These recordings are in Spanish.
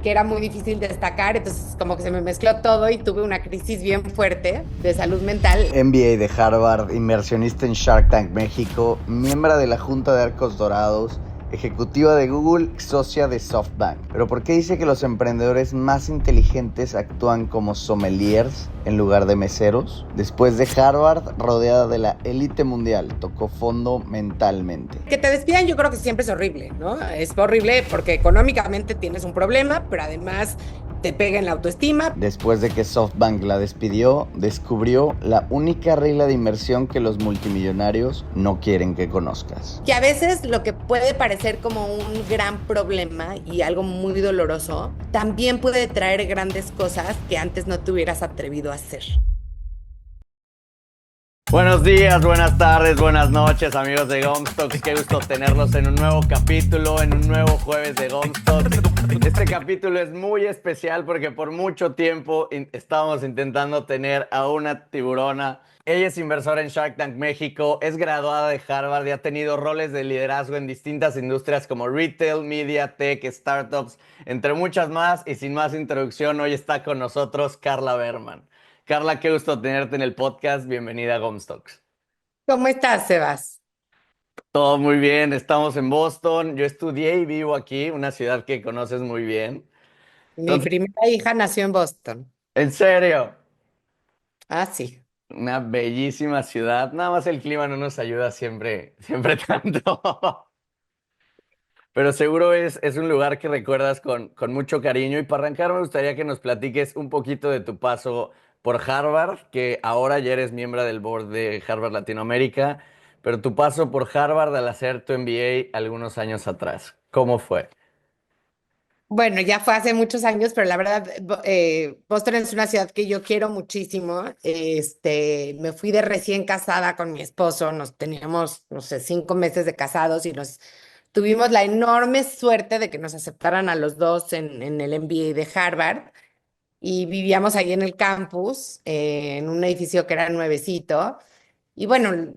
que era muy difícil destacar, entonces como que se me mezcló todo y tuve una crisis bien fuerte de salud mental. MBA de Harvard, inversionista en Shark Tank México, miembro de la Junta de Arcos Dorados, ejecutiva de Google, socia de SoftBank. Pero ¿por qué dice que los emprendedores más inteligentes actúan como sommeliers en lugar de meseros? Después de Harvard, rodeada de la élite mundial, tocó fondo mentalmente. Que te despidan yo creo que siempre es horrible, ¿no? Es horrible porque económicamente tienes un problema, pero además te pega en la autoestima. Después de que SoftBank la despidió, descubrió la única regla de inversión que los multimillonarios no quieren que conozcas. Que a veces lo que puede parecer como un gran problema y algo muy doloroso, también puede traer grandes cosas que antes no te hubieras atrevido a hacer. Buenos días, buenas tardes, buenas noches, amigos de Gomstocks. Qué gusto tenerlos en un nuevo capítulo, en un nuevo jueves de Gomstocks. Este capítulo es muy especial porque por mucho tiempo estábamos intentando tener a una tiburona. Ella es inversora en Shark Tank México, es graduada de Harvard y ha tenido roles de liderazgo en distintas industrias como retail, media, tech, startups, entre muchas más. Y sin más introducción, hoy está con nosotros Carla Berman. Carla, qué gusto tenerte en el podcast. Bienvenida a Gomstocks. ¿Cómo estás, Sebas? Todo muy bien, estamos en Boston. Yo estudié y vivo aquí, una ciudad que conoces muy bien. Mi Entonces, primera hija nació en Boston. en serio, Ah, sí. una bellísima ciudad. Nada más el clima no nos ayuda siempre, siempre tanto. Pero seguro es un lugar que recuerdas con mucho cariño. Y para arrancar, me gustaría que nos platiques un poquito de tu paso por Harvard, que ahora ya eres miembro del board de Harvard Latinoamérica, pero tu paso por Harvard al hacer tu MBA algunos años atrás. ¿Cómo fue? Bueno, ya fue hace muchos años, pero la verdad, Boston es una ciudad que yo quiero muchísimo. Me fui de recién casada con mi esposo, nos teníamos, no sé, 5 meses de casados y nos tuvimos la enorme suerte de que nos aceptaran a los dos en el MBA de Harvard y vivíamos ahí en el campus, en un edificio que era nuevecito. Y bueno,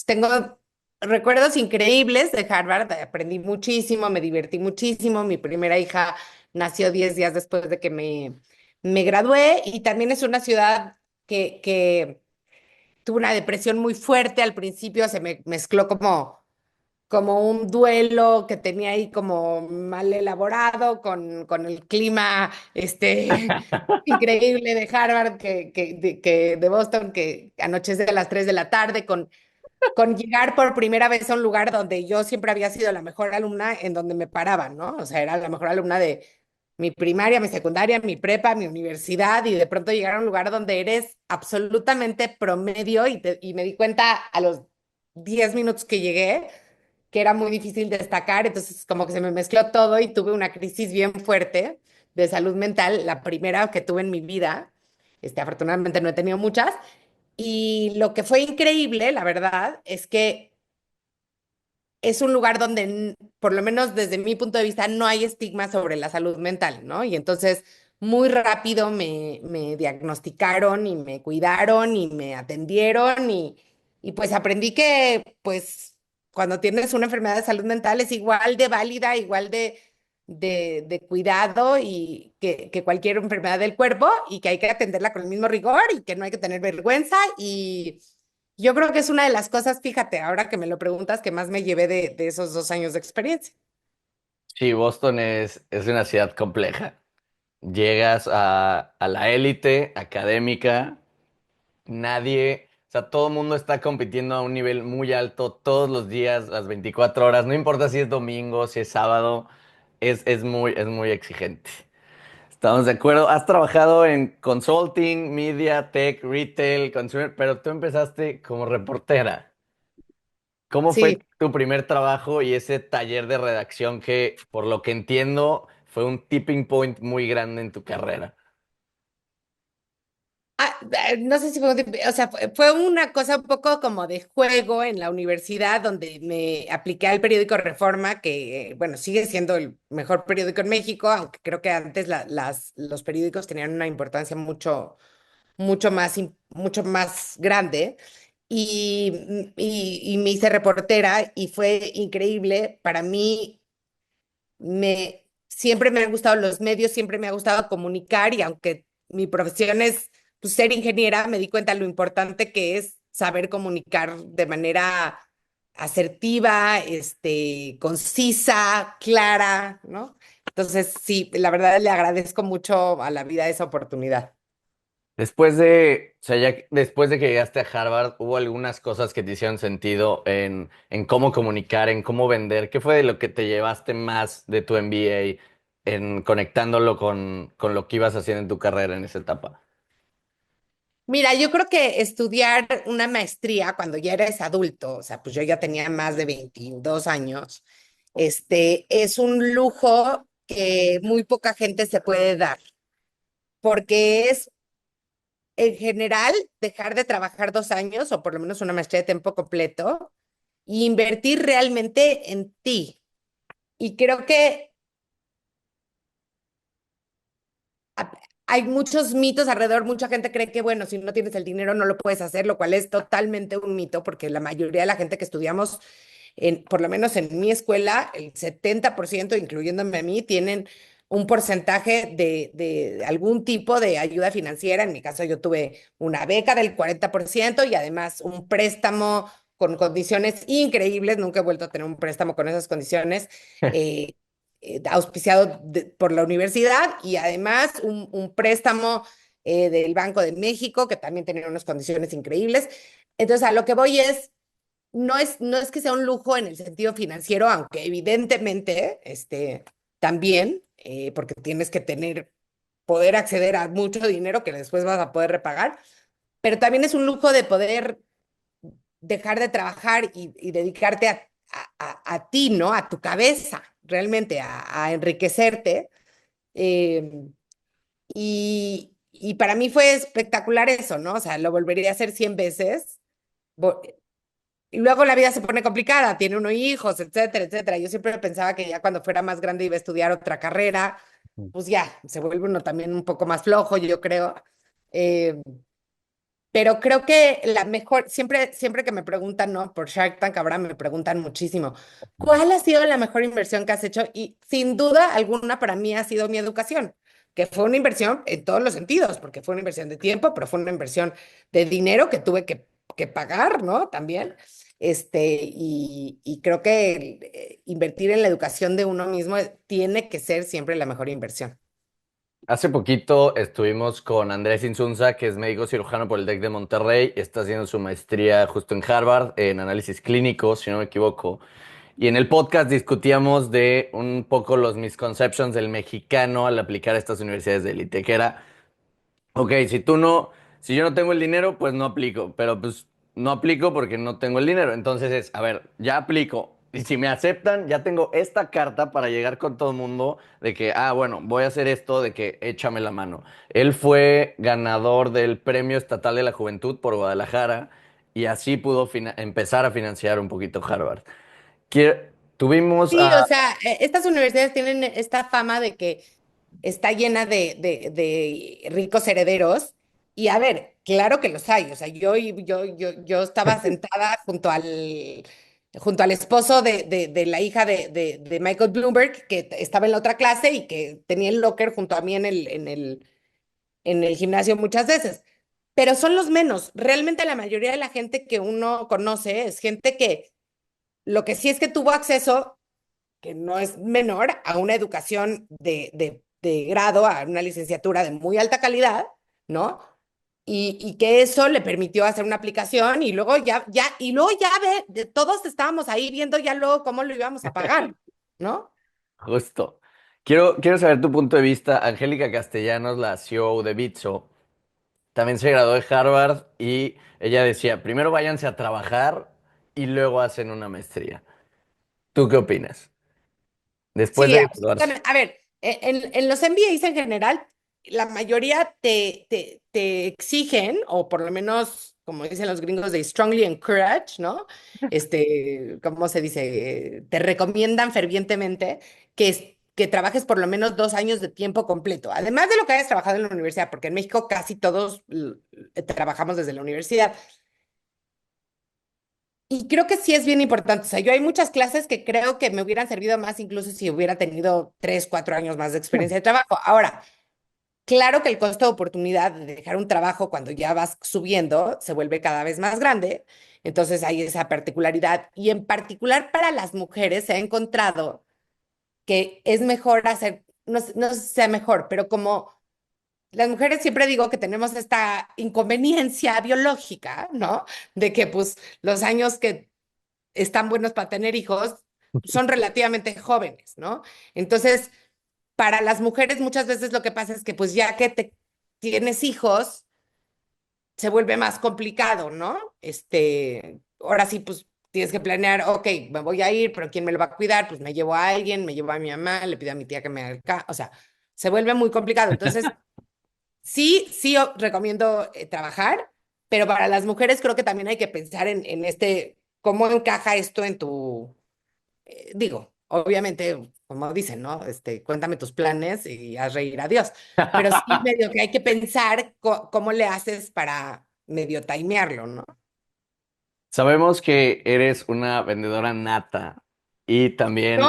tengo recuerdos increíbles de Harvard, aprendí muchísimo, me divertí muchísimo. Mi primera hija nació 10 días después de que me gradué y también es una ciudad que tuvo una depresión muy fuerte al principio, se me mezcló como un duelo que tenía ahí como mal elaborado con el clima increíble de Harvard, que de Boston, que anochece a las 3 de la tarde, con llegar por primera vez a un lugar donde yo siempre había sido la mejor alumna en donde me paraban, ¿no? O sea, era la mejor alumna de mi primaria, mi secundaria, mi prepa, mi universidad, y de pronto llegar a un lugar donde eres absolutamente promedio y me di cuenta a los 10 minutos que llegué que era muy difícil destacar, entonces como que se me mezcló todo y tuve una crisis bien fuerte de salud mental, la primera que tuve en mi vida. Afortunadamente no he tenido muchas, y lo que fue increíble, la verdad, es que es un lugar donde, por lo menos desde mi punto de vista, no hay estigma sobre la salud mental, ¿no? Y entonces muy rápido me diagnosticaron y me cuidaron y me atendieron y pues aprendí que pues cuando tienes una enfermedad de salud mental es igual de válida, igual de cuidado y que cualquier enfermedad del cuerpo y que hay que atenderla con el mismo rigor y que no hay que tener vergüenza y yo creo que es una de las cosas, fíjate, ahora que me lo preguntas, que más me llevé de esos 2 años de experiencia. Sí, Boston es una ciudad compleja. Llegas a la élite académica, nadie, o sea, todo el mundo está compitiendo a un nivel muy alto todos los días, las 24 horas, no importa si es domingo, si es sábado, es muy exigente. Estamos de acuerdo. Has trabajado en consulting, media, tech, retail, consumer, pero tú empezaste como reportera. ¿Cómo fue Sí. tu primer trabajo y ese taller de redacción que, por lo que entiendo, fue un tipping point muy grande en tu carrera? No sé si fue, o sea, fue una cosa un poco como de juego en la universidad donde me apliqué al periódico Reforma, que, bueno, sigue siendo el mejor periódico en México, aunque creo que antes los periódicos tenían una importancia mucho más grande. Y me hice reportera y fue increíble. Para mí, siempre me han gustado los medios, siempre me ha gustado comunicar y aunque mi profesión es pues, ser ingeniera, me di cuenta lo importante que es saber comunicar de manera asertiva, concisa, clara, ¿no? Entonces, sí, la verdad le agradezco mucho a la vida esa oportunidad. O sea, después de que llegaste a Harvard, ¿hubo algunas cosas que te hicieron sentido en cómo comunicar, en cómo vender? ¿Qué fue de lo que te llevaste más de tu MBA en conectándolo con lo que ibas haciendo en tu carrera en esa etapa? Mira, yo creo que estudiar una maestría cuando ya eres adulto, o sea, pues yo ya tenía más de 22 años, es un lujo que muy poca gente se puede dar, porque es en general dejar de trabajar 2 años o por lo menos una maestría de tiempo completo e invertir realmente en ti. Y creo que a- hay muchos mitos alrededor, mucha gente cree que, bueno, si no tienes el dinero no lo puedes hacer, lo cual es totalmente un mito, porque la mayoría de la gente que estudiamos, por lo menos en mi escuela, el 70%, incluyéndome a mí, tienen un porcentaje de algún tipo de ayuda financiera. En mi caso, yo tuve una beca del 40% y además un préstamo con condiciones increíbles. Nunca he vuelto a tener un préstamo con esas condiciones. eh, Auspiciado por la universidad y además un préstamo del Banco de México que también tenía unas condiciones increíbles. Entonces, a lo que voy es, no es que sea un lujo en el sentido financiero, aunque evidentemente también, porque tienes que poder acceder a mucho dinero que después vas a poder repagar, pero también es un lujo de poder dejar de trabajar y dedicarte a ti, ¿no? A tu cabeza, realmente, a enriquecerte. Eh, y para mí fue espectacular eso, ¿no? O sea, lo volvería a hacer 100 veces. Y luego la vida se pone complicada, tiene uno hijos, etcétera, etcétera. Yo siempre pensaba que ya cuando fuera más grande iba a estudiar otra carrera, pues ya, se vuelve uno también un poco más flojo, yo creo. Eh, pero creo que la mejor, siempre que me preguntan, ¿no? Por Shark Tank, ahora me preguntan muchísimo, ¿cuál ha sido la mejor inversión que has hecho? Y sin duda alguna para mí ha sido mi educación, que fue una inversión en todos los sentidos, porque fue una inversión de tiempo, pero fue una inversión de dinero que tuve que pagar, ¿no? También. Y creo que invertir en la educación de uno mismo tiene que ser siempre la mejor inversión. Hace poquito estuvimos con Andrés Insunza, que es médico cirujano por el TEC de Monterrey, está haciendo su maestría justo en Harvard en análisis clínico, si no me equivoco. Y en el podcast discutíamos de un poco los misconceptions del mexicano al aplicar a estas universidades de élite, que era ok, si yo no tengo el dinero, pues no aplico, pero pues no aplico porque no tengo el dinero. Entonces es, a ver, ya aplico. Y si me aceptan, ya tengo esta carta para llegar con todo el mundo de que, bueno, voy a hacer esto, de que échame la mano. Él fue ganador del Premio Estatal de la Juventud por Guadalajara y así pudo empezar a financiar un poquito Harvard. Tuvimos Sí, a... o sea, estas universidades tienen esta fama de que está llena de ricos herederos. Y a ver, claro que los hay. O sea, yo estaba sentada junto al esposo de la hija de Michael Bloomberg, que estaba en la otra clase y que tenía el locker junto a mí en el gimnasio muchas veces. Pero son los menos. Realmente la mayoría de la gente que uno conoce es gente que lo que sí es que tuvo acceso que no es menor a una educación de grado, a una licenciatura de muy alta calidad, ¿no? Y que eso le permitió hacer una aplicación y luego ya todos estábamos ahí viendo ya luego cómo lo íbamos a pagar, ¿no? Justo. Quiero saber tu punto de vista. Angélica Castellanos, la CEO de Bitso, también se graduó de Harvard y ella decía, primero váyanse a trabajar y luego hacen una maestría. ¿Tú qué opinas? Después Sí, de graduarse. absolutamente. A ver, en los MBAs en general, la mayoría te exigen, o por lo menos, como dicen los gringos, de strongly encourage, ¿no? ¿Cómo se dice? Te recomiendan fervientemente que trabajes por lo menos 2 años de tiempo completo, además de lo que hayas trabajado en la universidad, porque en México casi todos trabajamos desde la universidad. Y creo que sí es bien importante. O sea, yo hay muchas clases que creo que me hubieran servido más incluso si hubiera tenido 3, 4 años más de experiencia de trabajo. Ahora, claro que el costo de oportunidad de dejar un trabajo cuando ya vas subiendo se vuelve cada vez más grande. Entonces hay esa particularidad. Y en particular para las mujeres se ha encontrado que es mejor hacer, no sé si sea mejor, pero como las mujeres siempre digo que tenemos esta inconveniencia biológica, ¿no? De que pues los años que están buenos para tener hijos son relativamente jóvenes, ¿no? Entonces, para las mujeres muchas veces lo que pasa es que pues ya que te tienes hijos, se vuelve más complicado, ¿no? Ahora sí, pues tienes que planear, ok, me voy a ir, pero ¿quién me lo va a cuidar? Pues me llevo a alguien, me llevo a mi mamá, le pido a mi tía que me haga, o sea, se vuelve muy complicado. Entonces, sí, sí recomiendo trabajar, pero para las mujeres creo que también hay que pensar en cómo encaja esto en tu, digo, obviamente, como dicen, ¿no? Cuéntame tus planes y haz reír a Dios. Pero sí medio que hay que pensar cómo le haces para medio timearlo, ¿no? Sabemos que eres una vendedora nata y No, también...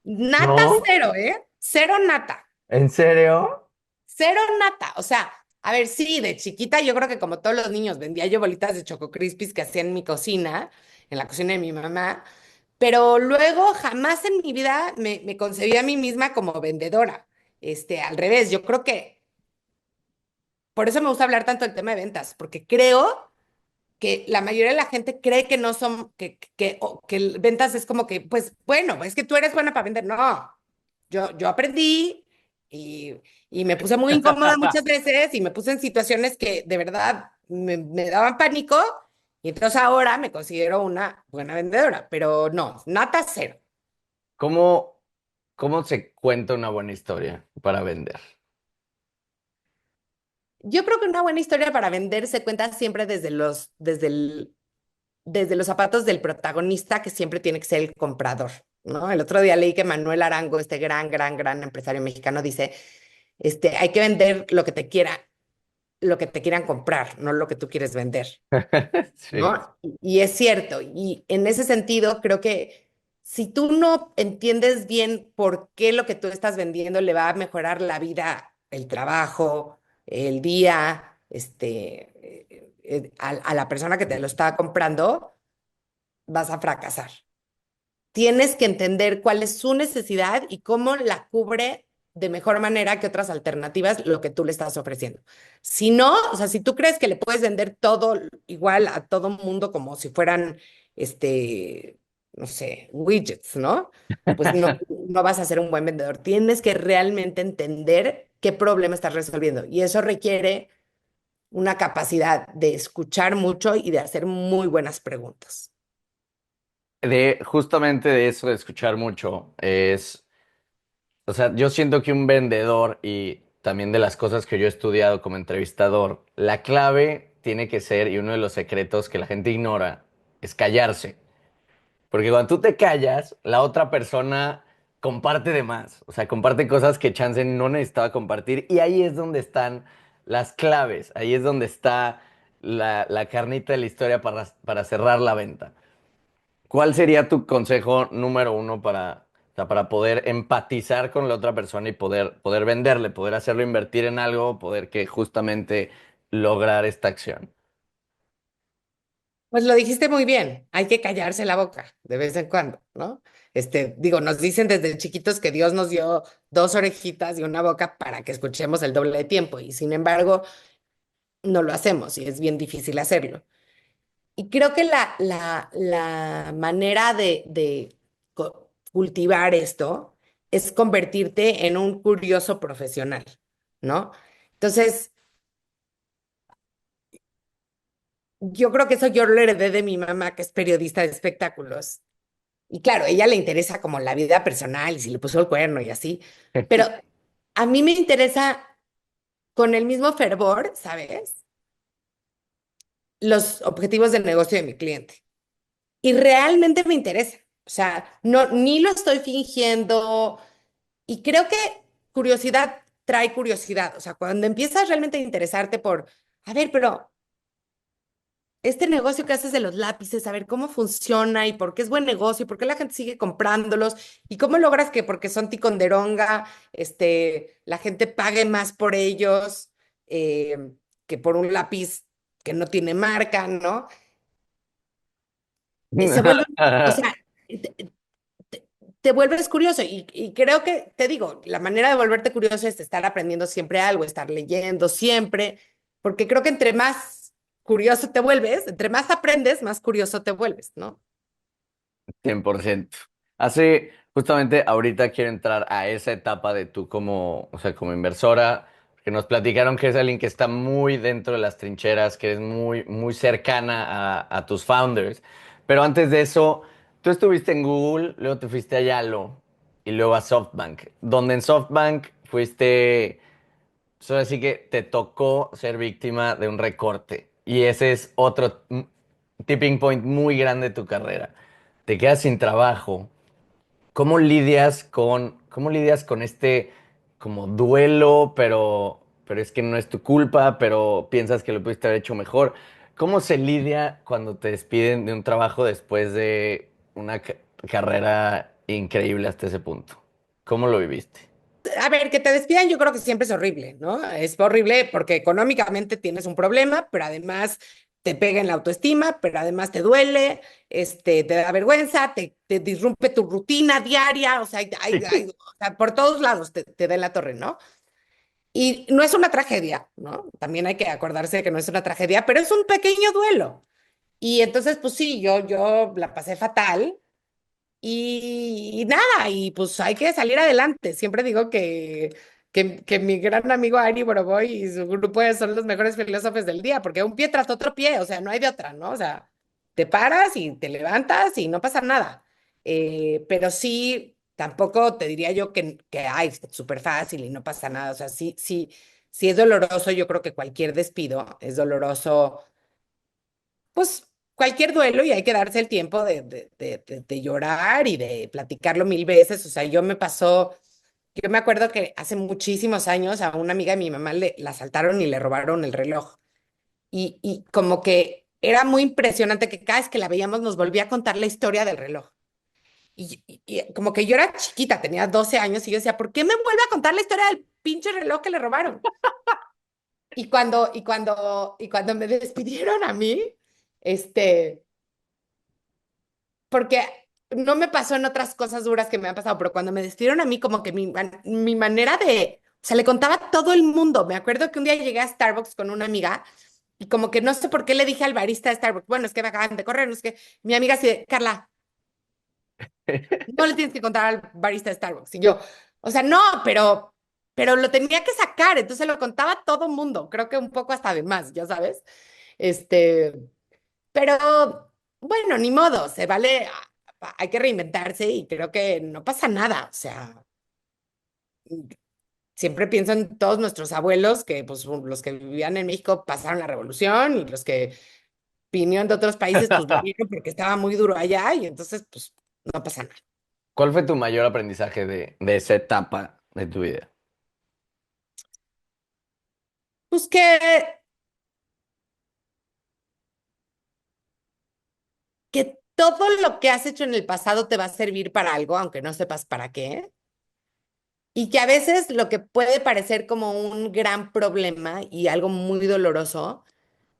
nata ¿No? cero, ¿eh? Cero nata. ¿En serio? Cero nata. O sea, a ver, sí, de chiquita yo creo que como todos los niños vendía yo bolitas de Choco Crispies que hacía en mi cocina, en la cocina de mi mamá, pero luego jamás en mi vida me concebí a mí misma como vendedora. Al revés, yo creo que por eso me gusta hablar tanto del tema de ventas, porque creo que la mayoría de la gente cree que no son, que ventas es como que, pues bueno, es que tú eres buena para vender. No, yo aprendí y, y me puse muy incómoda muchas veces y me puse en situaciones que de verdad me daban pánico y entonces ahora me considero una buena vendedora, pero no, nata cero. ¿Cómo, cómo se cuenta una buena historia para vender? Yo creo que una buena historia para vender se cuenta siempre desde los zapatos del protagonista, que siempre tiene que ser el comprador, ¿no? El otro día leí que Manuel Arango, este gran empresario mexicano, dice, hay que vender lo que te quieran comprar, no lo que tú quieres vender, Sí. ¿no? Y es cierto, y en ese sentido creo que si tú no entiendes bien por qué lo que tú estás vendiendo le va a mejorar la vida, el trabajo, el día, a la persona que te lo está comprando, vas a fracasar. Tienes que entender cuál es su necesidad y cómo la cubre de mejor manera que otras alternativas lo que tú le estás ofreciendo. Si no, o sea, si tú crees que le puedes vender todo igual a todo mundo como si fueran, no sé, widgets, ¿no? Pues no, no vas a ser un buen vendedor. Tienes que realmente entender qué problema estás resolviendo y eso requiere una capacidad de escuchar mucho y de hacer muy buenas preguntas. Justamente de eso de escuchar mucho es, o sea, yo siento que un vendedor y también de las cosas que yo he estudiado como entrevistador, la clave tiene que ser, y uno de los secretos que la gente ignora, es callarse. Porque cuando tú te callas, la otra persona comparte de más. O sea, comparte cosas que Chance no necesitaba compartir. Y ahí es donde están las claves. Ahí es donde está la carnita de la historia para cerrar la venta. ¿Cuál sería tu consejo número uno o sea, para poder empatizar con la otra persona y poder venderle, poder hacerlo invertir en algo, poder que justamente lograr esta acción? Pues lo dijiste muy bien, hay que callarse la boca de vez en cuando, ¿no? Digo, nos dicen desde chiquitos que Dios nos dio dos orejitas y una boca para que escuchemos el doble de tiempo y sin embargo no lo hacemos y es bien difícil hacerlo. Y creo que la manera de cultivar esto es convertirte en un curioso profesional, ¿no? Entonces, yo creo que eso yo lo heredé de mi mamá, que es periodista de espectáculos. Y claro, a ella le interesa como la vida personal y si le puso el cuerno y así, pero a mí me interesa con el mismo fervor, ¿sabes? Los objetivos del negocio de mi cliente. Y realmente me interesa. O sea, no, ni lo estoy fingiendo. Y creo que curiosidad trae curiosidad. O sea, cuando empiezas realmente a interesarte por, a ver, pero este negocio que haces de los lápices, a ver cómo funciona y por qué es buen negocio y por qué la gente sigue comprándolos y cómo logras que porque son ticonderonga, la gente pague más por ellos que por un lápiz que no tiene marca, ¿no? Se vuelve, o sea, te, te vuelves curioso y creo que, te digo, la manera de volverte curioso es estar aprendiendo siempre algo, estar leyendo siempre, porque creo que entre más curioso te vuelves, entre más aprendes, más curioso te vuelves, ¿no? 100%. Así, justamente ahorita quiero entrar a esa etapa de tú como, o sea, como inversora, que nos platicaron que es alguien que está muy dentro de las trincheras, que es muy, muy cercana a tus founders. Pero antes de eso, tú estuviste en Google, luego te fuiste a Yalo y luego a SoftBank, donde en SoftBank fuiste, solo así que te tocó ser víctima de un recorte. Y ese es otro tipping point muy grande de tu carrera. Te quedas sin trabajo. Cómo lidias con este como duelo, pero es que no es tu culpa, pero piensas que lo pudiste haber hecho mejor? ¿Cómo se lidia cuando te despiden de un trabajo después de una carrera increíble hasta ese punto? ¿Cómo lo viviste? A ver, que te despidan yo creo que siempre es horrible, ¿no? Es horrible porque económicamente tienes un problema, pero además te pega en la autoestima, pero además te duele, te da vergüenza, te disrumpe tu rutina diaria, o sea, o sea, por todos lados te da en la torre, ¿no? Y no es una tragedia, ¿no? También hay que acordarse de que no es una tragedia, pero es un pequeño duelo. Y entonces, pues sí, yo la pasé fatal. Y nada, y pues hay que salir adelante. Siempre digo que mi gran amigo Ari Boroboy y su grupo son los mejores filósofos del día, porque un pie tras otro pie, o sea, no hay de otra, ¿no? O sea, te paras y te levantas y no pasa nada. Pero sí, tampoco te diría yo que ay, es súper fácil y no pasa nada. O sea, sí es doloroso. Yo creo que cualquier despido es doloroso pues cualquier duelo y hay que darse el tiempo de llorar y de platicarlo mil veces. O sea, yo me acuerdo que hace muchísimos años a una amiga de mi mamá la asaltaron y le robaron el reloj. Y como que era muy impresionante que cada vez que la veíamos nos volvía a contar la historia del reloj. Y como que yo era chiquita, tenía 12 años y yo decía, ¿por qué me vuelve a contar la historia del pinche reloj que le robaron? Y cuando me despidieron a mí, este, porque no me pasó en otras cosas duras que me han pasado, pero cuando me despidieron a mí, como que mi manera o sea, le contaba a todo el mundo. Me acuerdo que un día llegué a Starbucks con una amiga y como que no sé por qué le dije al barista de Starbucks, bueno, es que me acaban de correr, no es que mi amiga así de, Carla, no le tienes que contar al barista de Starbucks. Y yo, o sea, no, pero lo tenía que sacar, entonces lo contaba a todo el mundo, creo que un poco hasta de más, ya sabes. Este, pero bueno, ni modo, se vale, hay que reinventarse y creo que no pasa nada. O sea, siempre pienso en todos nuestros abuelos que, pues, los que vivían en México pasaron la revolución y los que vinieron de otros países, pues volvieron porque estaba muy duro allá y entonces, pues, no pasa nada. ¿Cuál fue tu mayor aprendizaje de esa etapa de tu vida? Pues que todo lo que has hecho en el pasado te va a servir para algo, aunque no sepas para qué. Y que a veces lo que puede parecer como un gran problema y algo muy doloroso,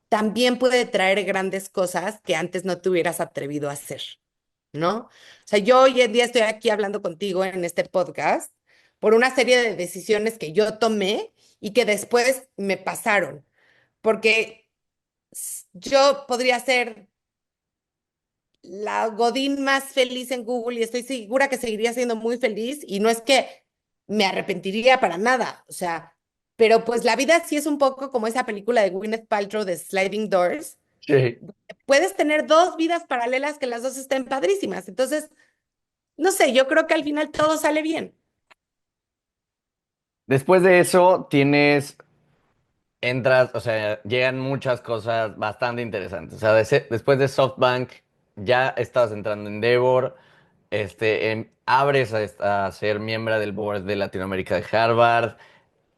también puede traer grandes cosas que antes no te hubieras atrevido a hacer, ¿no? O sea, yo hoy en día estoy aquí hablando contigo en este podcast por una serie de decisiones que yo tomé y que después me pasaron, porque yo podría ser la Godín más feliz en Google y estoy segura que seguiría siendo muy feliz y no es que me arrepentiría para nada, o sea, pero pues la vida sí es un poco como esa película de Gwyneth Paltrow de Sliding Doors. Sí. Puedes tener dos vidas paralelas que las dos estén padrísimas, entonces, no sé, yo creo que al final todo sale bien. Después de eso, entras, o sea, llegan muchas cosas bastante interesantes. O sea, después de SoftBank, ya estabas entrando en Endeavor, abres a ser miembro del board de Latinoamérica de Harvard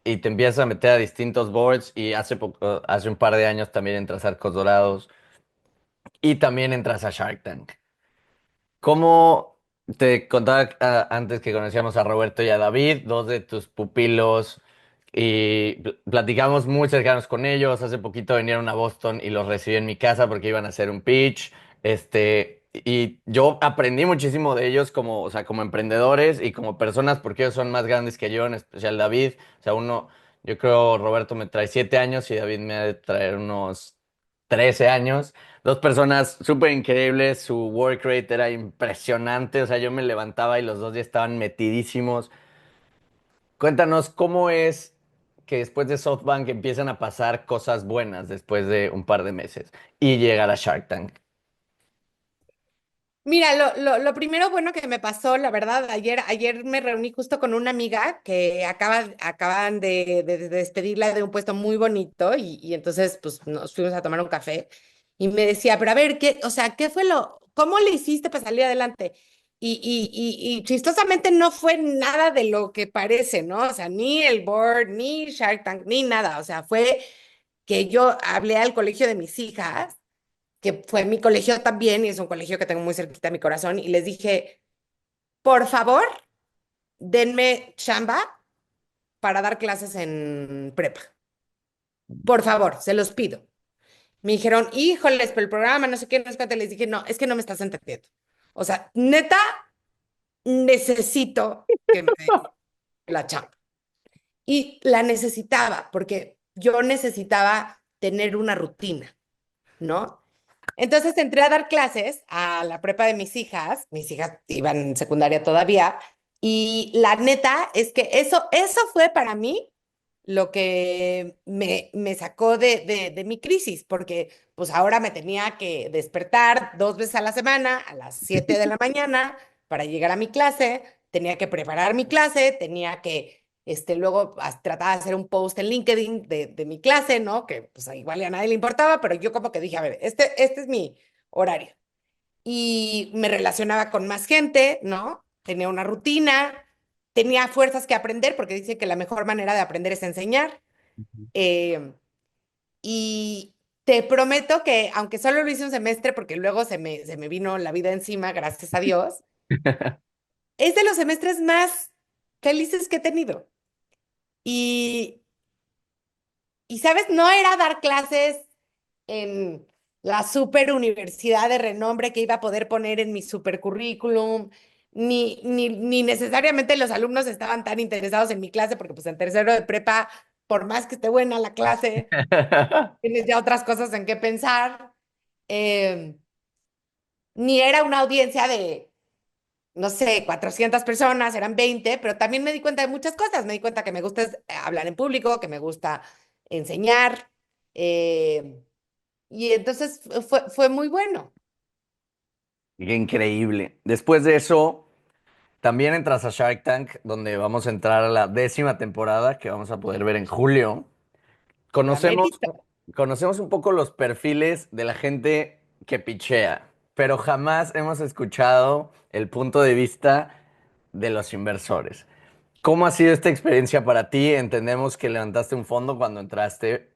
y te empiezas a meter a distintos boards y hace un par de años también entras a Arcos Dorados. y también entras a Shark Tank. ¿Cómo te contaba antes que conocíamos a Roberto y a David, dos de tus pupilos, y platicamos muy cercanos con ellos? Hace poquito vinieron a Boston y los recibí en mi casa porque iban a hacer un pitch. Y yo aprendí muchísimo de ellos como, o sea, como emprendedores y como personas, porque ellos son más grandes que yo, en especial David. O sea, yo creo Roberto me trae 7 años y David me ha de traer unos 13 años. Dos personas súper increíbles, su work rate era impresionante, o sea, yo me levantaba y los dos ya estaban metidísimos. Cuéntanos cómo es que después de SoftBank empiezan a pasar cosas buenas después de un par de meses y llegar a Shark Tank. Mira, lo primero bueno que me pasó, la verdad, ayer me reuní justo con una amiga que acaban de despedirla de un puesto muy bonito y entonces pues nos fuimos a tomar un café y me decía, pero a ver, o sea, cómo le hiciste para salir adelante? Y chistosamente no fue nada de lo que parece, ¿no? O sea, ni el board, ni Shark Tank, ni nada. O sea, fue que yo hablé al colegio de mis hijas que fue mi colegio también, y es un colegio que tengo muy cerquita a mi corazón, y les dije, por favor, denme chamba para dar clases en prepa. Por favor, se los pido. Me dijeron, híjoles, pero el programa, no sé qué, no sé qué. Les dije, no, es que no me estás entendiendo. O sea, neta, necesito que me den la chamba. Y la necesitaba, porque yo necesitaba tener una rutina, ¿no? Entonces entré a dar clases a la prepa de mis hijas iban en secundaria todavía, y la neta es que eso fue para mí lo que me sacó de mi crisis, porque pues ahora me tenía que despertar 2 veces a la semana, a las 7 de la mañana, para llegar a mi clase, tenía que preparar mi clase, tenía que luego trataba de hacer un post en LinkedIn de mi clase, ¿no? Que pues igual a nadie le importaba, pero yo como que dije, a ver, este es mi horario. Y me relacionaba con más gente, ¿no? Tenía una rutina, tenía fuerzas que aprender, porque dice que la mejor manera de aprender es enseñar. Eh, y te prometo que, aunque solo lo hice un semestre, porque luego se me vino la vida encima, gracias a Dios, es de los semestres más felices que he tenido. Y ¿sabes? No era dar clases en la super universidad de renombre que iba a poder poner en mi super currículum, ni necesariamente los alumnos estaban tan interesados en mi clase, porque pues en tercero de prepa, por más que esté buena la clase, tienes ya otras cosas en qué pensar. Eh, Ni era una audiencia de, no sé, 400 personas, eran 20, pero también me di cuenta de muchas cosas. Me di cuenta que me gusta hablar en público, que me gusta enseñar. eh, y entonces fue muy bueno. Qué increíble. Después de eso, también entras a Shark Tank, donde vamos a entrar a la 10ª temporada que vamos a poder ver en julio. La Conocemos, merito. conocemos un poco los perfiles de la gente que pichea, pero jamás hemos escuchado el punto de vista de los inversores. ¿Cómo ha sido esta experiencia para ti? Entendemos que levantaste un fondo cuando entraste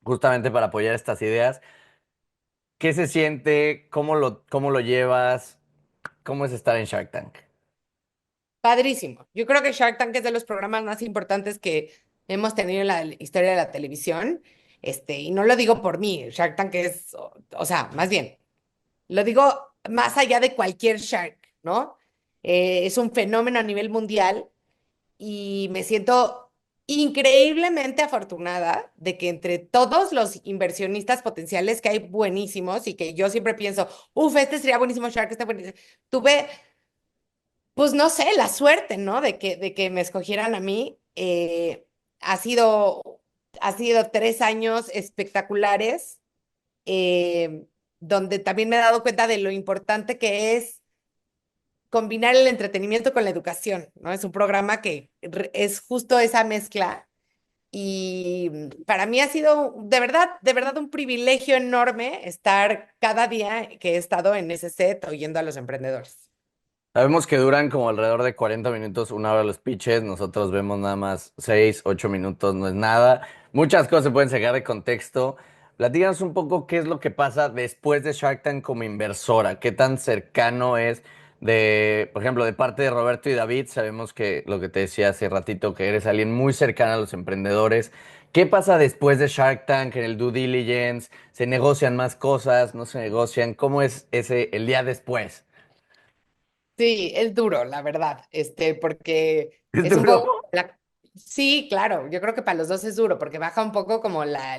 justamente para apoyar estas ideas. ¿Qué se siente? ¿Cómo lo llevas? ¿Cómo es estar en Shark Tank? Padrísimo. Yo creo que Shark Tank es de los programas más importantes que hemos tenido en la historia de la televisión. Y no lo digo por mí, Shark Tank es, o sea, más bien, lo digo más allá de cualquier Shark, ¿no? Es un fenómeno a nivel mundial y me siento increíblemente afortunada de que entre todos los inversionistas potenciales que hay buenísimos y que yo siempre pienso, este sería buenísimo Shark, este buenísimo, tuve, pues no sé, la suerte, ¿no? De que me escogieran a mí. Ha sido, ha sido 3 años espectaculares, donde también me he dado cuenta de lo importante que es combinar el entretenimiento con la educación, ¿no? Es un programa que es justo esa mezcla y para mí ha sido de verdad un privilegio enorme estar cada día que he estado en ese set oyendo a los emprendedores. Sabemos que duran como alrededor de 40 minutos, 1 hora los pitches. Nosotros vemos nada más 6, 8 minutos, no es nada. Muchas cosas se pueden sacar de contexto, Platícanos un poco qué es lo que pasa después de Shark Tank como inversora, qué tan cercano es de, por ejemplo, de parte de Roberto y David, sabemos que lo que te decía hace ratito, que eres alguien muy cercano a los emprendedores. ¿Qué pasa después de Shark Tank en el due diligence? ¿Se negocian más cosas? ¿No se negocian? ¿Cómo es ese el día después? Sí, es duro, la verdad, porque ¿Es es un duro? poco Sí, claro, yo creo que para los dos es duro, porque baja un poco como la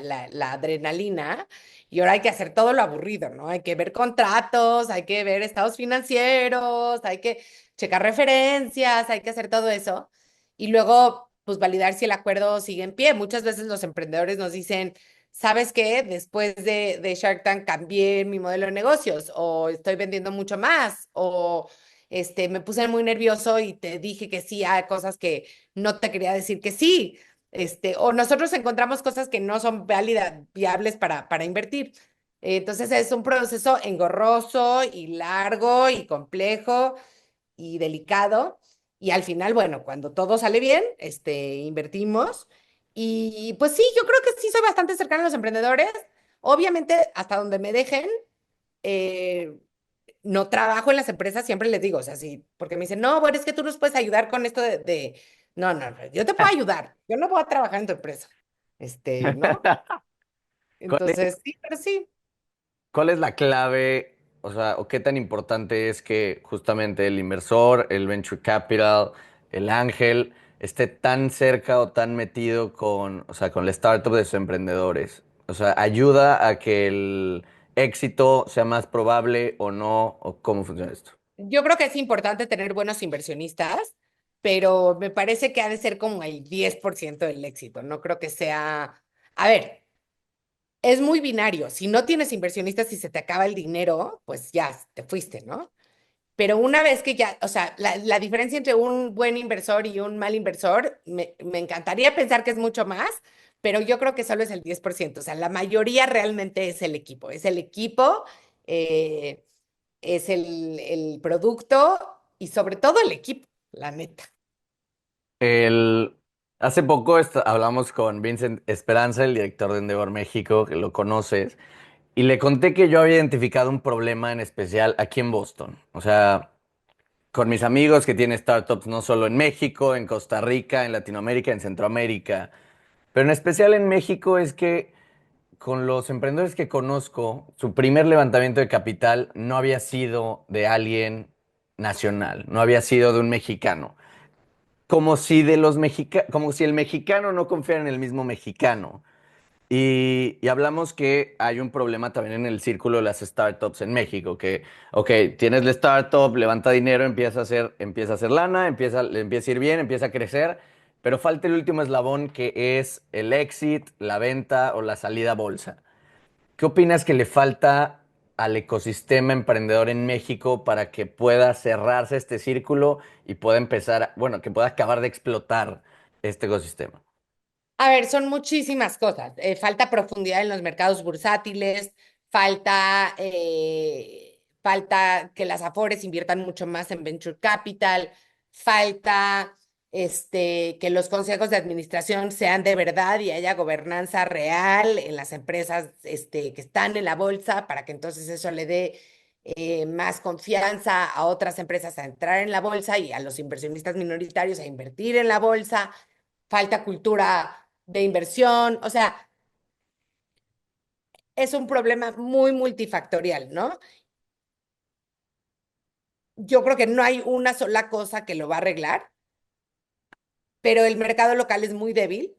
adrenalina y ahora hay que hacer todo lo aburrido, ¿no? Hay que ver contratos, hay que ver estados financieros, hay que checar referencias, hay que hacer todo eso y luego, pues, validar si el acuerdo sigue en pie. Muchas veces los emprendedores nos dicen, ¿sabes qué? Después de Shark Tank cambié mi modelo de negocios o estoy vendiendo mucho más o me puse muy nervioso y te dije que sí a cosas que no te quería decir que sí. O nosotros encontramos cosas que no son válidas, viables para invertir. Entonces es un proceso engorroso y largo y complejo y delicado. Y al final, bueno, cuando todo sale bien, invertimos. Y pues sí, yo creo que sí soy bastante cercana a los emprendedores. Obviamente, hasta donde me dejen, eh, no trabajo en las empresas, siempre les digo, o sea, sí, porque me dicen, no, bueno, es que tú nos puedes ayudar con esto No, no, no, yo te puedo ayudar, yo no voy a trabajar en tu empresa, ¿no? ¿Cuál Entonces, sí, pero sí. ¿Cuál es la clave, o sea, o qué tan importante es que justamente el inversor, el venture capital, el ángel, esté tan cerca o tan metido con, o sea, con la startup de sus emprendedores? O sea, ¿ayuda a que el éxito sea más probable o no? ¿O cómo funciona esto? Yo creo que es importante tener buenos inversionistas, pero me parece que ha de ser como el 10% del éxito, no creo que sea... A ver, es muy binario, si no tienes inversionistas y se te acaba el dinero, pues ya te fuiste, ¿no? Pero una vez que ya, o sea, la diferencia entre un buen inversor y un mal inversor, me encantaría pensar que es mucho más, pero yo creo que solo es el 10%. O sea, la mayoría realmente es el equipo, eh, es el producto y sobre todo el equipo, la neta. El, hace poco hablamos con Vincent Esperanza, el director de Endeavor México, que lo conoces, y le conté que yo había identificado un problema en especial aquí en Boston. O sea, con mis amigos que tienen startups no solo en México, en Costa Rica, en Latinoamérica, en Centroamérica, pero en especial en México es que con los emprendedores que conozco, su primer levantamiento de capital no había sido de alguien nacional, no había sido de un mexicano. Como si el mexicano no confiara en el mismo mexicano. Y hablamos que hay un problema también en el círculo de las startups en México, que, ok, tienes la startup, levanta dinero, empieza a hacer lana, le empieza a ir bien, empieza a crecer, pero falta el último eslabón que es el exit, la venta o la salida a bolsa. ¿Qué opinas que le falta al ecosistema emprendedor en México para que pueda cerrarse este círculo y pueda empezar, bueno, que pueda acabar de explotar este ecosistema? A ver, son muchísimas cosas. Falta profundidad en los mercados bursátiles, falta que las Afores inviertan mucho más en venture capital, falta que los consejos de administración sean de verdad y haya gobernanza real en las empresas que están en la bolsa para que entonces eso le dé más confianza a otras empresas a entrar en la bolsa y a los inversionistas minoritarios a invertir en la bolsa. Falta cultura de inversión, o sea, es un problema muy multifactorial, ¿no? Yo creo que no hay una sola cosa que lo va a arreglar, pero el mercado local es muy débil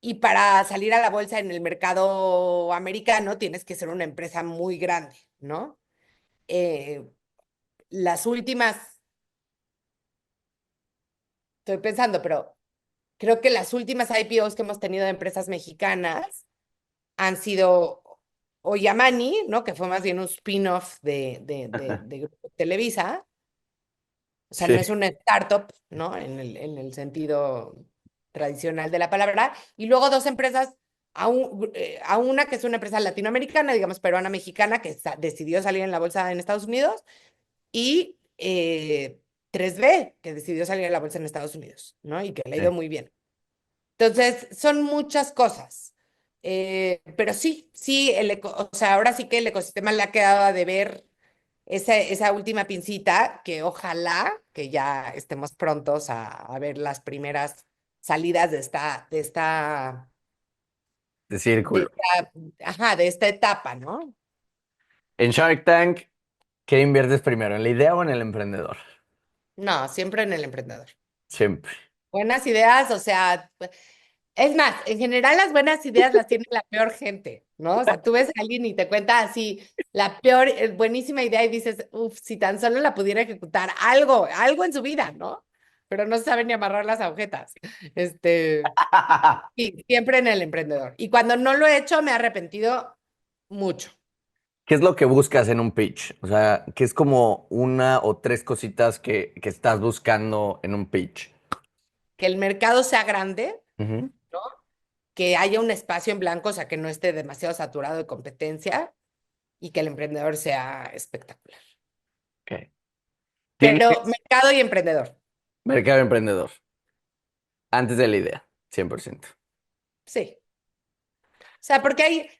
y para salir a la bolsa en el mercado americano tienes que ser una empresa muy grande, ¿no? Eh, las últimas, estoy pensando, pero creo que las últimas IPOs que hemos tenido de empresas mexicanas han sido Oyamani, ¿no? Que fue más bien un spin-off de Grupo Televisa. O sea, Sí. no es una startup, ¿no? En el sentido tradicional de la palabra. Y luego dos empresas, a una que es una empresa latinoamericana, digamos peruana mexicana, que decidió salir en la bolsa en Estados Unidos, y 3B, que decidió salir en la bolsa en Estados Unidos, ¿no? Y que le ha ido Sí. muy bien. Entonces, son muchas cosas. Pero sí, sí, o sea, ahora sí que el ecosistema le ha quedado a deber esa última pincita que ojalá que ya estemos prontos a ver las primeras salidas De de círculo. esta, ajá, de esta etapa, ¿no? En Shark Tank, ¿qué inviertes primero, en la idea o en el emprendedor? No, siempre en el emprendedor. Siempre. Buenas ideas, o sea, es más, en general las buenas ideas las tiene la peor gente, ¿no? O sea, tú ves a alguien y te cuenta así la peor, buenísima idea y dices, uff, si tan solo la pudiera ejecutar algo en su vida, ¿no? Pero no sabe ni amarrar las agujetas. Este, y siempre en el emprendedor. Y cuando no lo he hecho, me he arrepentido mucho. ¿Qué es lo que buscas en un pitch? O sea, ¿qué es como una o tres cositas que estás buscando en un pitch? Que el mercado sea grande, Ujú. ¿no? Que haya un espacio en blanco, o sea, que no esté demasiado saturado de competencia y que el emprendedor sea espectacular. Ok. ¿Tienes Pero mercado y emprendedor, mercado emprendedor? Antes de la idea, 100%. sí. O sea, porque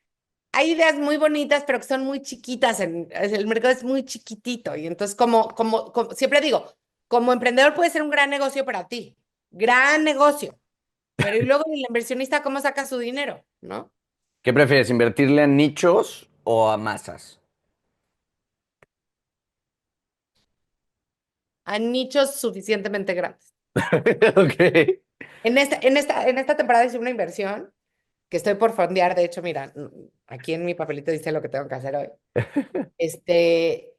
hay ideas muy bonitas, pero que son muy chiquitas. El mercado es muy chiquitito. Y entonces, siempre digo, como emprendedor puede ser un gran negocio para ti. Gran negocio. Pero y luego el inversionista, ¿cómo saca su dinero? ¿No? ¿Qué prefieres, invertirle a nichos o a masas? A nichos suficientemente grandes. Ok. En esta temporada hice una inversión que estoy por fondear. De hecho, mira, aquí en mi papelito dice lo que tengo que hacer hoy. Este,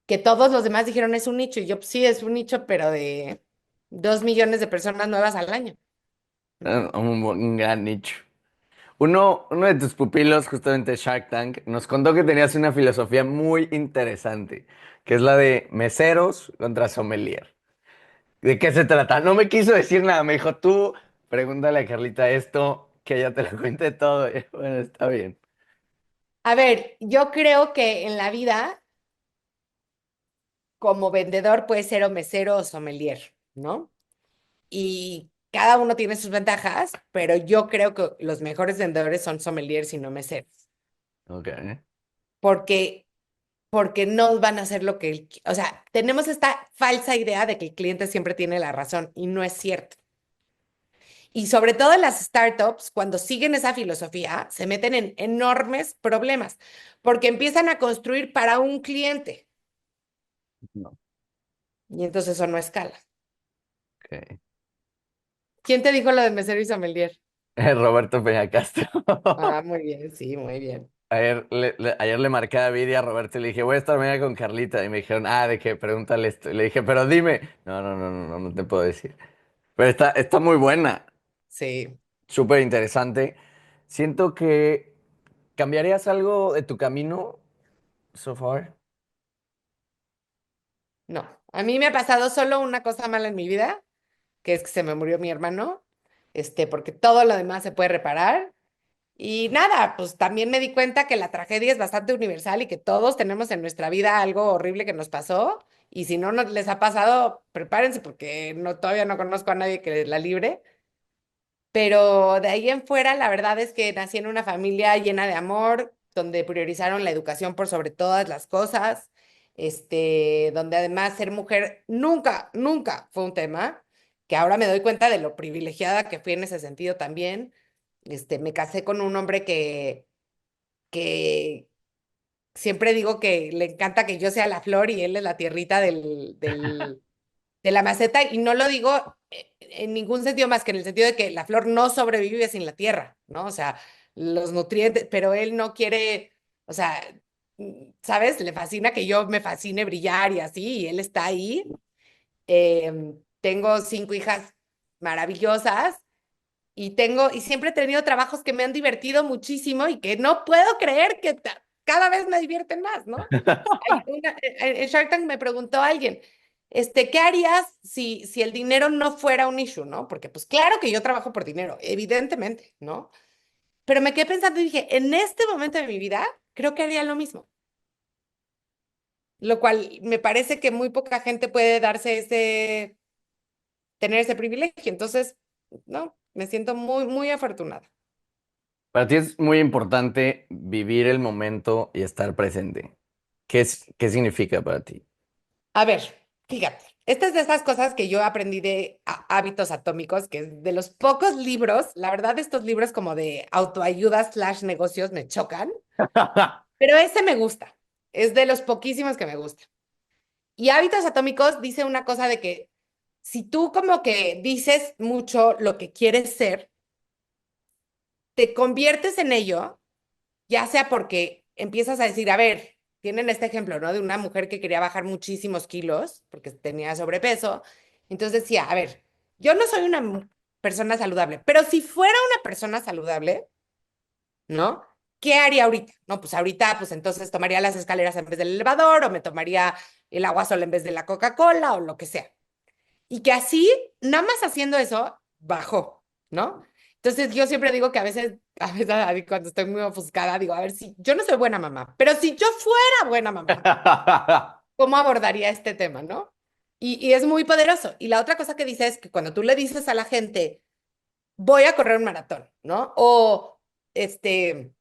que todos los demás dijeron es un nicho. Y yo, pues, sí, es un nicho, pero de 2 millones de personas nuevas al año. ¿No? Un gran nicho. Uno de tus pupilos, justamente Shark Tank, nos contó que tenías una filosofía muy interesante, que es la de meseros contra sommelier. ¿De qué se trata? No me quiso decir nada, me dijo, tú pregúntale a Carlita esto, que ella te lo cuente todo. Y, bueno, está bien. A ver, yo creo que en la vida, como vendedor, puede ser o mesero o sommelier, ¿no? Y cada uno tiene sus ventajas, pero yo creo que los mejores vendedores son sommeliers y no meseros, Ok. porque, porque no van a hacer lo que o sea, tenemos esta falsa idea de que el cliente siempre tiene la razón y no es cierto. Y sobre todo en las startups, cuando siguen esa filosofía, se meten en enormes problemas, porque empiezan a construir para un cliente No. y entonces eso no escala. Ok. ¿Quién te dijo lo de mesero y sommelier? Roberto Peña Castro. Ah, muy bien, sí, muy bien. Ayer le marqué a David y a Roberto y le dije, voy a estar mañana con Carlita. Y me dijeron, ¿de qué? Pregúntale esto. Y le dije, pero dime. No, no, no, no, no, no te puedo decir. Pero está muy buena, Sí, súper interesante. Siento que cambiarías algo de tu camino so far. no. A mí me ha pasado solo una cosa mala en mi vida, que es que se me murió mi hermano, porque todo lo demás se puede reparar. Y nada, pues también me di cuenta que la tragedia es bastante universal y que todos tenemos en nuestra vida algo horrible que nos pasó. Y si no les ha pasado, prepárense porque todavía no conozco a nadie que la libre. Pero de ahí en fuera, la verdad es que nací en una familia llena de amor, donde priorizaron la educación por sobre todas las cosas, donde además ser mujer nunca, nunca fue un tema, que ahora me doy cuenta de lo privilegiada que fui en ese sentido también. Me casé con un hombre que siempre digo que le encanta que yo sea la flor y él es la tierrita de la maceta, y no lo digo en ningún sentido más que en el sentido de que la flor no sobrevive sin la tierra, ¿no? O sea, los nutrientes, pero él no quiere, o sea, ¿sabes? Le fascina que yo me fascine brillar y así, y él está ahí. Tengo 5 hijas maravillosas y siempre he tenido trabajos que me han divertido muchísimo y que no puedo creer que cada vez me divierten más, ¿no? En Shark Tank me preguntó alguien, ¿qué harías si el dinero no fuera un issue, ¿no? Porque pues claro que yo trabajo por dinero, evidentemente, ¿no? Pero me quedé pensando y dije, en este momento de mi vida, creo que haría lo mismo. Lo cual me parece que muy poca gente puede tener ese privilegio. Entonces, no, me siento muy, muy afortunada. Para ti es muy importante vivir el momento y estar presente. ¿Qué significa para ti? A ver, fíjate, esta es de esas cosas que yo aprendí de Hábitos Atómicos, que es de los pocos libros, la verdad, estos libros como de autoayuda slash negocios me chocan, pero ese me gusta, es de los poquísimos que me gusta. Y Hábitos Atómicos dice una cosa de que si tú como que dices mucho lo que quieres ser, te conviertes en ello, ya sea porque empiezas a decir, a ver, tienen este ejemplo, ¿no? De una mujer que quería bajar muchísimos kilos porque tenía sobrepeso. Entonces decía, a ver, yo no soy una persona saludable, pero si fuera una persona saludable, ¿no? ¿Qué haría ahorita? No, pues ahorita, pues entonces tomaría las escaleras en vez del elevador o me tomaría el agua sola en vez de la Coca-Cola o lo que sea. Y que así, nada más haciendo eso, bajó, ¿no? Entonces yo siempre digo que a veces cuando estoy muy ofuscada, digo, a ver si yo no soy buena mamá, pero si yo fuera buena mamá, ¿cómo abordaría este tema, no? Y es muy poderoso. Y la otra cosa que dice es que cuando tú le dices a la gente, voy a correr un maratón, ¿no? O este,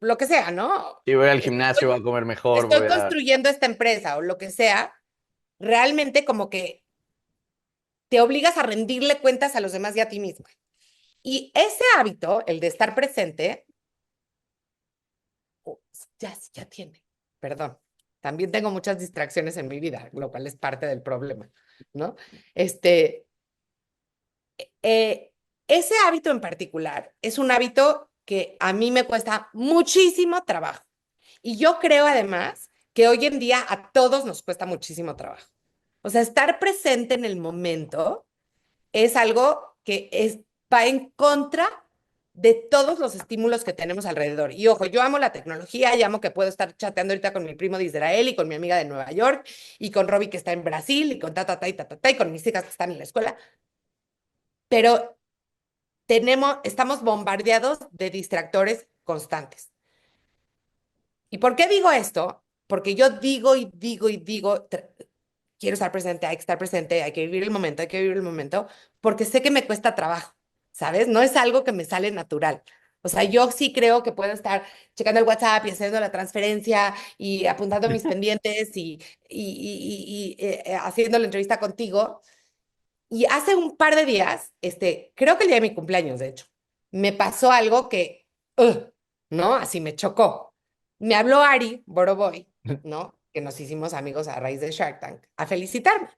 lo que sea, ¿no? Y voy al gimnasio, Estoy, voy a comer mejor, estoy voy a... construyendo esta empresa o lo que sea, realmente como que te obligas a rendirle cuentas a los demás y a ti misma. Y ese hábito, el de estar presente, oh, ya tiene, perdón. También tengo muchas distracciones en mi vida, lo cual es parte del problema, ¿no? Este, eh, ese hábito en particular es un hábito que a mí me cuesta muchísimo trabajo. Y yo creo además que hoy en día a todos nos cuesta muchísimo trabajo. O sea, estar presente en el momento es algo que va en contra de todos los estímulos que tenemos alrededor. Y ojo, yo amo la tecnología, y amo que puedo estar chateando ahorita con mi primo de Israel y con mi amiga de Nueva York y con Robbie que está en Brasil y con ta, y con mis hijas que están en la escuela, pero estamos bombardeados de distractores constantes. ¿Y por qué digo esto? Porque yo digo y digo y digo, quiero estar presente, hay que estar presente, hay que vivir el momento, hay que vivir el momento, porque sé que me cuesta trabajo, ¿sabes? No es algo que me sale natural. O sea, yo sí creo que puedo estar checando el WhatsApp y haciendo la transferencia y apuntando mis pendientes y haciendo la entrevista contigo. Y hace un par de días, creo que el día de mi cumpleaños, de hecho, me pasó algo que, ¿no? Así me chocó. Me habló Ari Boroboy, ¿no? Que nos hicimos amigos a raíz de Shark Tank, a felicitarme.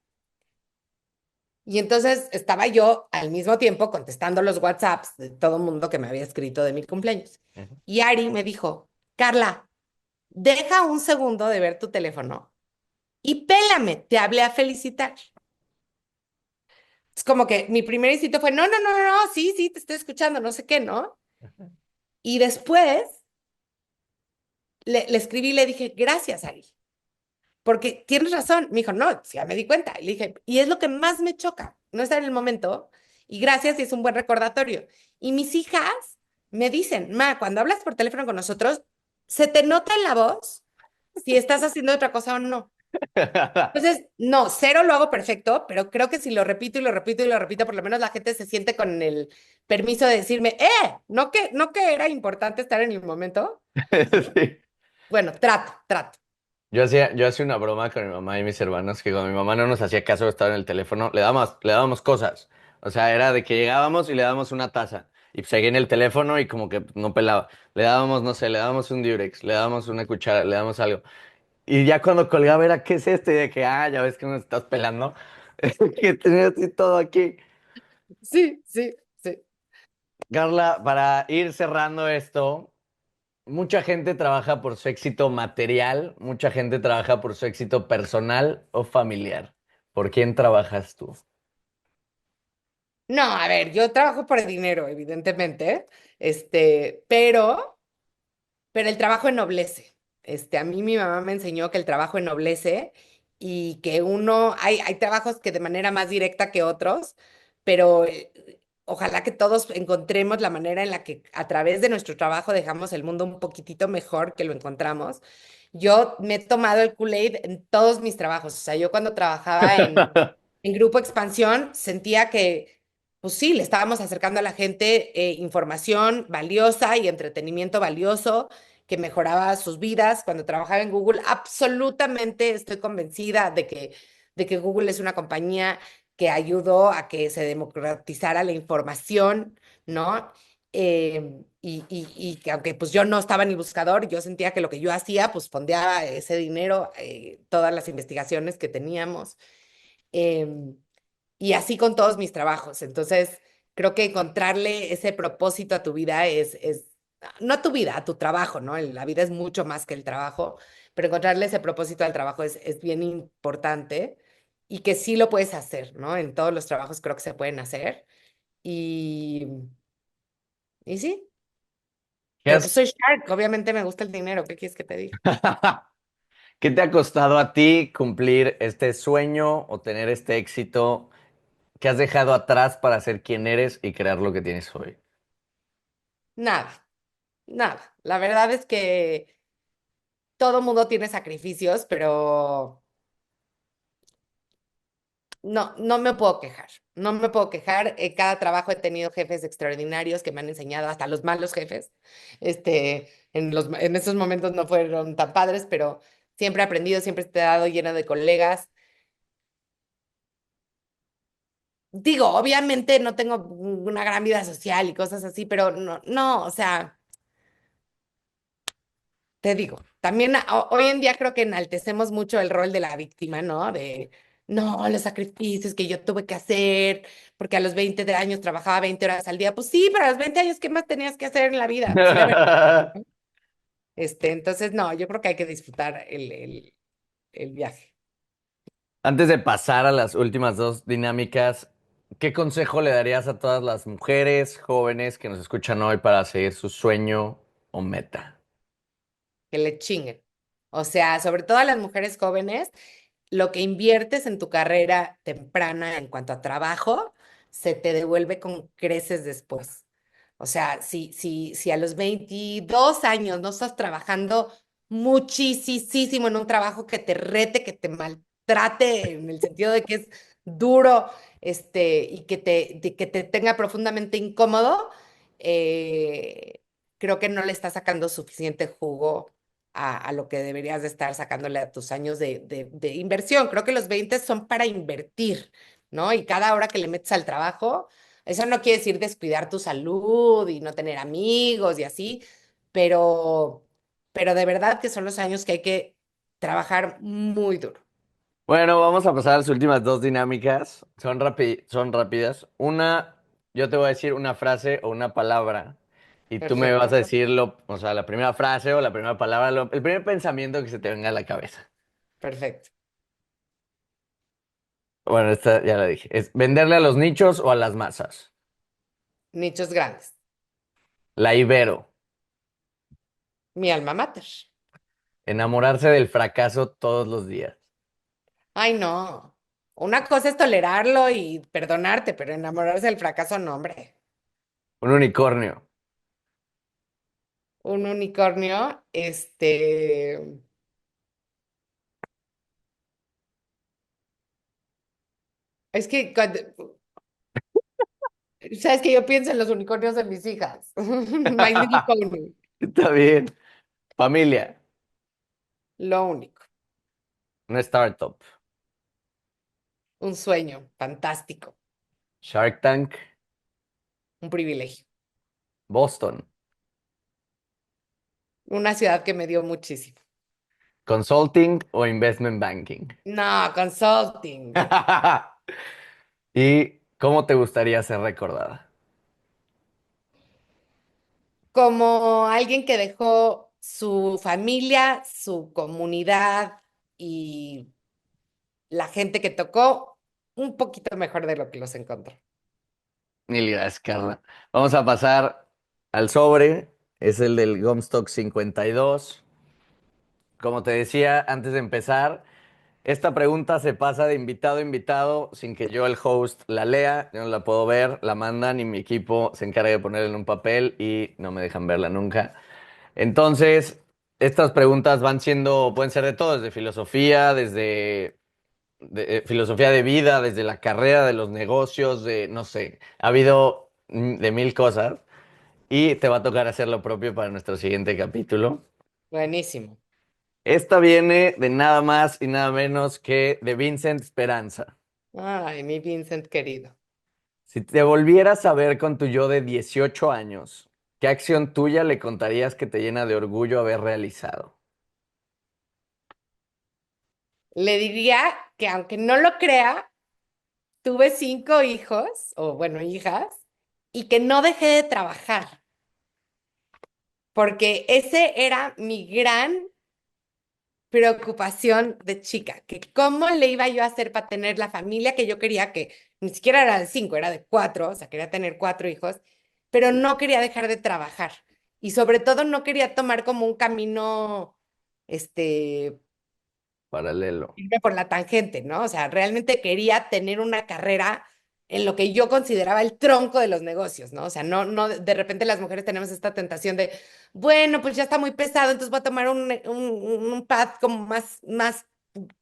Y entonces estaba yo al mismo tiempo contestando los WhatsApps de todo el mundo que me había escrito de mi cumpleaños. Y Ari me dijo, Carla, deja un segundo de ver tu teléfono y pélame, te hablé a felicitar. Es como que mi primer instinto fue, no, no, no, no, no, sí, sí, te estoy escuchando, no sé qué, ¿no? Y después le escribí y le dije, gracias, Ari, porque tienes razón. Me dijo, no, sí, ya me di cuenta. Y le dije, y es lo que más me choca, no estar en el momento. Y gracias, y es un buen recordatorio. Y mis hijas me dicen, ma, cuando hablas por teléfono con nosotros, se te nota en la voz si estás haciendo otra cosa o no. Entonces, no, cero lo hago perfecto, pero creo que si lo repito y lo repito y lo repito, por lo menos la gente se siente con el permiso de decirme, no que era importante estar en el momento. Sí. Bueno, trato. Yo hacía una broma con mi mamá y mis hermanos que cuando mi mamá no nos hacía caso de estar en el teléfono, le dábamos cosas. O sea, era de que llegábamos y le dábamos una taza. Y seguía en el teléfono y como que no pelaba. Le dábamos, no sé, le dábamos un Durex, le dábamos una cuchara, le dábamos algo. Y ya cuando colgaba era, ¿qué es esto? Y de que, ya ves que nos estás pelando. Que tenía así todo aquí. Sí, sí, sí. Carla, para ir cerrando esto, mucha gente trabaja por su éxito material, mucha gente trabaja por su éxito personal o familiar. ¿Por quién trabajas tú? No, a ver, yo trabajo por dinero, evidentemente, pero el trabajo ennoblece. A mí mi mamá me enseñó que el trabajo ennoblece y que hay trabajos que de manera más directa que otros, pero ojalá que todos encontremos la manera en la que a través de nuestro trabajo dejamos el mundo un poquitito mejor que lo encontramos. Yo me he tomado el Kool-Aid en todos mis trabajos. O sea, yo cuando trabajaba en Grupo Expansión sentía que pues sí, le estábamos acercando a la gente información valiosa y entretenimiento valioso que mejoraba sus vidas. Cuando trabajaba en Google, absolutamente estoy convencida de que Google es una compañía que ayudó a que se democratizara la información, ¿no? Y que aunque pues yo no estaba en el buscador, yo sentía que lo que yo hacía, pues fondeaba ese dinero, todas las investigaciones que teníamos. Em, y así con todos mis trabajos. Entonces, creo que encontrarle ese propósito a tu vida no a tu vida, a tu trabajo, ¿no? La vida es mucho más que el trabajo, pero encontrarle ese propósito al trabajo es bien importante y que sí lo puedes hacer, ¿no? En todos los trabajos creo que se pueden hacer. Y, y sí, ¿Qué pero pues has- soy Shark, obviamente me gusta el dinero, ¿qué quieres que te diga? ¿Qué te ha costado a ti cumplir este sueño o tener este éxito que has dejado atrás para ser quien eres y crear lo que tienes hoy? Nada, nada. La verdad es que todo mundo tiene sacrificios, pero no me puedo quejar. No me puedo quejar. En cada trabajo he tenido jefes extraordinarios que me han enseñado, hasta los malos jefes. En esos momentos no fueron tan padres, pero siempre he aprendido, siempre he estado lleno de colegas. Digo, obviamente no tengo una gran vida social y cosas así, pero no, o sea. Te digo, también hoy en día creo que enaltecemos mucho el rol de la víctima, ¿no? No, los sacrificios que yo tuve que hacer, porque a los 20 de años trabajaba 20 horas al día. Pues sí, pero a los 20 años, ¿qué más tenías que hacer en la vida? Pues ir a ver. ¿No? Entonces, no, yo creo que hay que disfrutar el viaje. Antes de pasar a las últimas dos dinámicas, ¿qué consejo le darías a todas las mujeres jóvenes que nos escuchan hoy para seguir su sueño o meta? Que le chinguen. O sea, sobre todo a las mujeres jóvenes, lo que inviertes en tu carrera temprana en cuanto a trabajo, se te devuelve con creces después. O sea, si a los 22 años no estás trabajando muchísimo en un trabajo que te rete, que te maltrate, en el sentido de que es duro, y que te tenga profundamente incómodo, creo que no le estás sacando suficiente jugo a lo que deberías de estar sacándole a tus años de inversión. Creo que los 20 son para invertir, ¿no? Y cada hora que le metes al trabajo, eso no quiere decir descuidar tu salud y no tener amigos y así, pero, pero de verdad que son los años que hay que trabajar muy duro. Bueno, vamos a pasar a las últimas dos dinámicas. Son rápidas. Una, yo te voy a decir una frase o una palabra y tú me vas a Perfecto, decir o sea, la primera frase o la primera palabra, el primer pensamiento que se te venga a la cabeza. perfecto. Bueno, esta ya la dije. Es venderle a los nichos o a las masas. Nichos grandes. La Ibero. Mi alma mater. Enamorarse del fracaso todos los días. Ay, no. Una cosa es tolerarlo y perdonarte, pero enamorarse del fracaso, no, hombre. Un unicornio. Un unicornio, es que sabes que yo pienso en los unicornios de mis hijas. My Little Pony, Está bien. Familia. lo único, Una startup. un sueño fantástico, Shark Tank. un privilegio, Boston. una ciudad que me dio muchísimo. Consulting o investment banking. No, consulting, ¿Y cómo te gustaría ser recordada? como alguien que dejó su familia, su comunidad y la gente que tocó un poquito mejor de lo que los encontró. Mil gracias, Carla. Vamos a pasar al sobre. Es el del Gomstock 52. Como te decía antes de empezar, esta pregunta se pasa de invitado a invitado sin que yo, el host, la lea. Yo no la puedo ver, la mandan y mi equipo se encarga de ponerla en un papel y no me dejan verla nunca. Entonces, estas preguntas van siendo, pueden ser de todo, desde filosofía, desde filosofía de vida, desde la carrera, de los negocios, de, no sé, ha habido de mil cosas y te va a tocar hacer lo propio para nuestro siguiente capítulo. Buenísimo. Esta viene de nada más y nada menos que de Vincent Esperanza. Ay, mi Vincent querido. Si te volvieras a ver con tu yo de 18 años, ¿qué acción tuya le contarías que te llena de orgullo haber realizado? Le diría que aunque no lo crea, tuve 5 hijos, o bueno, hijas, y que no dejé de trabajar, porque ese era mi gran preocupación de chica, que cómo le iba yo a hacer para tener la familia que yo quería, que ni siquiera era de 5, era de 4, o sea, quería tener 4 hijos, pero no quería dejar de trabajar. Y sobre todo no quería tomar como un camino, este, Paralelo. irme por la tangente, ¿no? O sea, realmente quería tener una carrera en lo que yo consideraba el tronco de los negocios, ¿no? O sea, no, de repente las mujeres tenemos esta tentación de, bueno, pues ya está muy pesado, entonces voy a tomar un path como más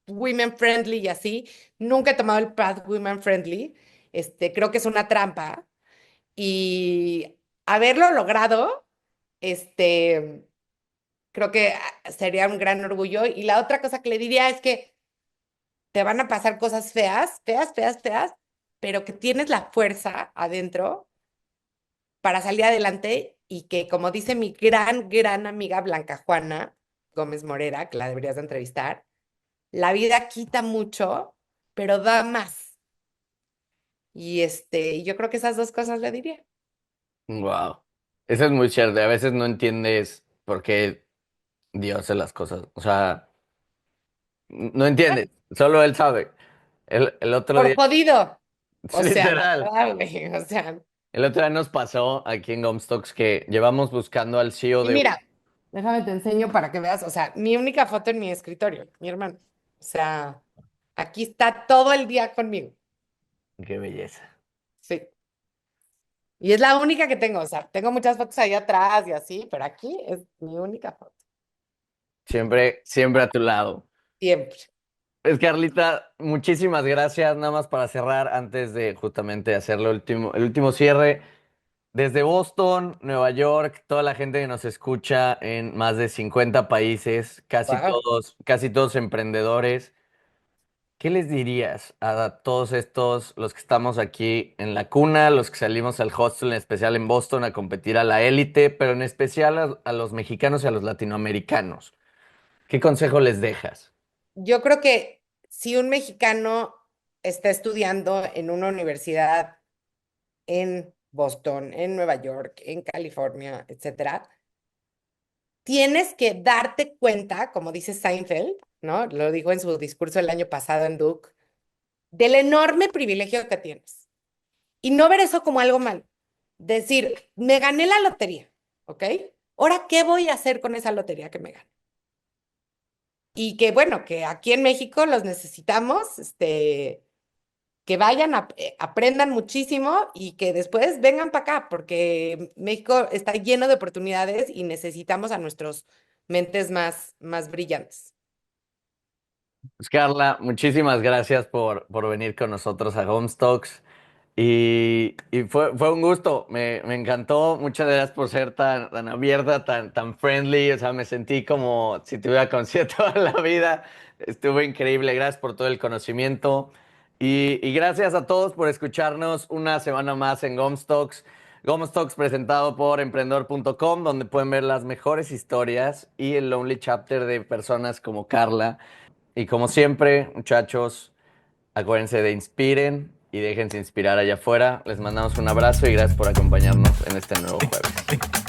women friendly y así. Nunca he tomado el path women friendly. Creo que es una trampa. Y haberlo logrado, este, creo que sería un gran orgullo. Y la otra cosa que le diría es que te van a pasar cosas feas, feas, feas, feas, pero que tienes la fuerza adentro para salir adelante y que, como dice mi gran amiga Blanca Juana Gómez Morera, que la deberías de entrevistar, la vida quita mucho, pero da más. Y yo creo que esas dos cosas le diría. Wow. Eso es muy cierto. A veces no entiendes por qué Dios hace las cosas. O sea, no entiendes. Solo Él sabe. El otro Por día, jodido. O sea, la literal, verdad, güey, o sea. el otro día nos pasó aquí en Gomstocks que llevamos buscando al CEO Y de... mira, déjame te enseño para que veas, o sea, mi única foto en mi escritorio, mi hermano. O sea, aquí está todo el día conmigo. Qué belleza. Sí. Y es la única que tengo, o sea, tengo muchas fotos ahí atrás y así, pero aquí es mi única foto. Siempre, siempre a tu lado. Siempre. Es Carlita, muchísimas gracias. Nada más para cerrar, antes de justamente hacer el último cierre. Desde Boston, Nueva York, toda la gente que nos escucha en más de 50 países, Wow. casi todos emprendedores. ¿Qué les dirías a todos estos, los que estamos aquí en la cuna, los que salimos al hostel, en especial en Boston, a competir a la élite, pero en especial a los mexicanos y a los latinoamericanos? ¿Qué consejo les dejas? Yo creo que si un mexicano está estudiando en una universidad en Boston, en Nueva York, en California, etcétera, tienes que darte cuenta, como dice Seinfeld, ¿no? Lo dijo en su discurso el año pasado en Duke, del enorme privilegio que tienes. Y no ver eso como algo malo. Decir, me gané la lotería, ¿ok? Ahora, ¿qué voy a hacer con esa lotería que me gané? Y que bueno, que aquí en México los necesitamos, que vayan, aprendan muchísimo y que después vengan para acá, porque México está lleno de oportunidades y necesitamos a nuestros mentes más brillantes. Pues Carla, muchísimas gracias por venir con nosotros a Homestox. Y fue un gusto, me encantó. Muchas gracias por ser tan abierta, tan friendly. O sea, me sentí como si te hubiera conocido toda la vida. Estuvo increíble. Gracias por todo el conocimiento. Y gracias a todos por escucharnos una semana más en Gomstocks. Gomstocks presentado por emprendedor.com, donde pueden ver las mejores historias y el Lonely Chapter de personas como Carla. Y como siempre, muchachos. Acuérdense de inspiren y déjense inspirar allá afuera. Les mandamos un abrazo y gracias por acompañarnos en este nuevo jueves.